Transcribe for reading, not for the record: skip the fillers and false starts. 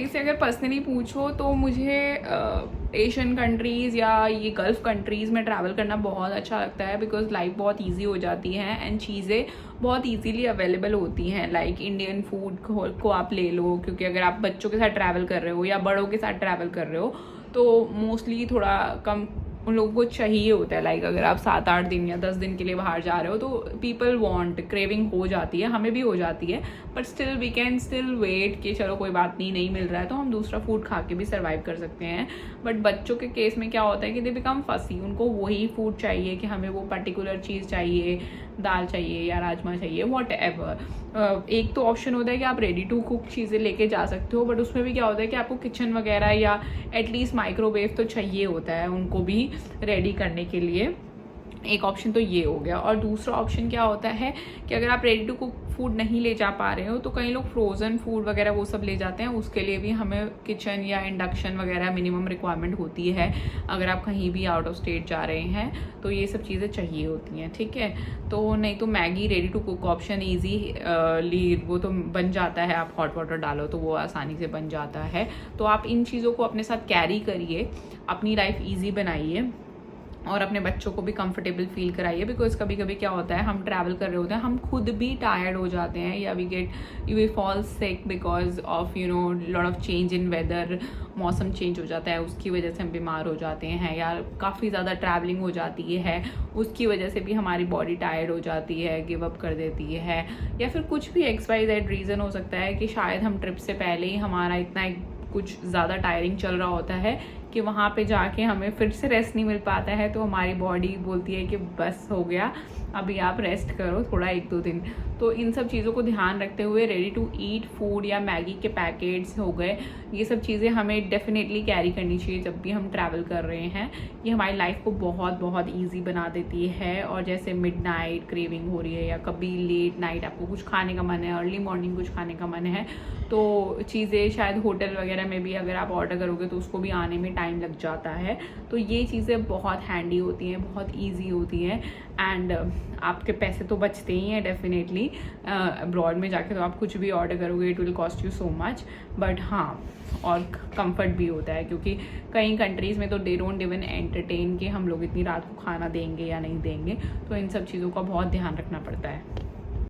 मेरे से अगर पर्सनली पूछो तो मुझे एशियन कंट्रीज़ या ये गल्फ़ कंट्रीज़ में ट्रैवल करना बहुत अच्छा लगता है, बिकॉज लाइफ बहुत इजी हो जाती है एंड चीज़ें बहुत इजीली अवेलेबल होती हैं। लाइक इंडियन फूड को आप ले लो, क्योंकि अगर आप बच्चों के साथ ट्रैवल कर रहे हो या बड़ों के साथ ट्रैवल कर रहे हो तो मोस्टली थोड़ा कम उन लोगों को चाहिए होता है। लाइक अगर आप 7-8 दिन या 10 दिन के लिए बाहर जा रहे हो तो पीपल वांट, क्रेविंग हो जाती है, हमें भी हो जाती है, but still we can still wait कि चलो कोई बात नहीं मिल रहा है तो हम दूसरा फूड खा के भी सर्वाइव कर सकते हैं। बट बच्चों के केस में क्या होता है कि दे बिकम फसी, उनको वही फूड चाहिए कि हमें वो पर्टिकुलर चीज़ चाहिए, दाल चाहिए या राजमा चाहिए, वॉट एवर। एक तो ऑप्शन होता है कि आप रेडी टू कुक चीज़ें लेके जा सकते हो, बट उसमें भी क्या होता है कि आपको किचन वगैरह या एटलीस्ट माइक्रोवेव तो चाहिए होता है उनको भी रेडी करने के लिए। एक ऑप्शन तो ये हो गया। और दूसरा ऑप्शन क्या होता है कि अगर आप रेडी टू कुक फूड नहीं ले जा पा रहे हो तो कई लोग फ्रोज़न फूड वगैरह वो सब ले जाते हैं, उसके लिए भी हमें किचन या इंडक्शन वगैरह मिनिमम रिक्वायरमेंट होती है। अगर आप कहीं भी आउट ऑफ स्टेट जा रहे हैं तो ये सब चीज़ें चाहिए होती हैं, ठीक है। तो नहीं तो Maggi ready to cook option easy वो तो बन जाता है, आप हॉट वाटर डालो तो वो आसानी से बन जाता है। तो आप इन चीज़ों को अपने साथ कैरी करिए, अपनी लाइफ ईजी बनाइए और अपने बच्चों को भी कंफर्टेबल फील कराइए। बिकॉज कभी कभी क्या होता है, हम ट्रैवल कर रहे होते हैं, हम खुद भी टायर्ड हो जाते हैं या we fall sick because of lot of change in weather, मौसम चेंज हो जाता है उसकी वजह से हम बीमार हो जाते हैं, या काफ़ी ज़्यादा ट्रैवलिंग हो जाती है उसकी वजह से भी हमारी बॉडी टायर्ड हो जाती है, गिव अप कर देती है, या फिर कुछ भी XYZ रीज़न हो सकता है कि शायद हम ट्रिप से पहले ही हमारा इतना कुछ ज़्यादा टायरिंग चल रहा होता है कि वहाँ पे जाके हमें फिर से रेस्ट नहीं मिल पाता है, तो हमारी बॉडी बोलती है कि बस हो गया, अभी आप रेस्ट करो थोड़ा 1-2 दिन। तो इन सब चीज़ों को ध्यान रखते हुए रेडी टू ईट फूड या मैगी के पैकेट्स हो गए, ये सब चीज़ें हमें डेफिनेटली कैरी करनी चाहिए जब भी हम ट्रैवल कर रहे हैं। ये हमारी लाइफ को बहुत बहुत ईजी बना देती है। और जैसे मिडनाइट क्रेविंग हो रही है या कभी लेट नाइट आपको कुछ खाने का मन है, अर्ली मॉर्निंग कुछ खाने का मन है, तो चीज़ें शायद होटल वगैरह में भी अगर आप ऑर्डर करोगे तो उसको भी आने में टाइम लग जाता है। तो ये चीज़ें बहुत हैंडी होती हैं, बहुत ईजी होती हैं एंड आपके पैसे तो बचते ही हैं डेफिनेटली। अब्रॉड में जाके तो आप कुछ भी ऑर्डर करोगे it will cost you so much, but हाँ और कंफर्ट भी होता है, क्योंकि कई कंट्रीज़ में तो दे डोंट इवन एंटरटेन कि हम लोग इतनी रात को खाना देंगे या नहीं देंगे। तो इन सब चीज़ों का बहुत ध्यान रखना पड़ता है।